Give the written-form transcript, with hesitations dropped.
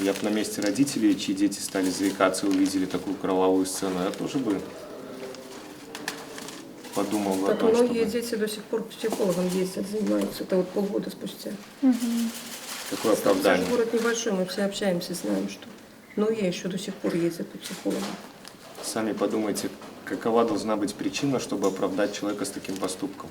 Я бы на месте родителей, чьи дети стали заикаться и увидели такую кровавую сцену, я тоже бы подумал бы о Так том, многие чтобы... дети до сих пор к психологам ездят, занимаются. Это вот полгода спустя. Какое Наш оправдание? город небольшой, мы все общаемся, знаем, что многие еще до сих пор ездят к психологам. Сами подумайте, какова должна быть причина, чтобы оправдать человека с таким поступком.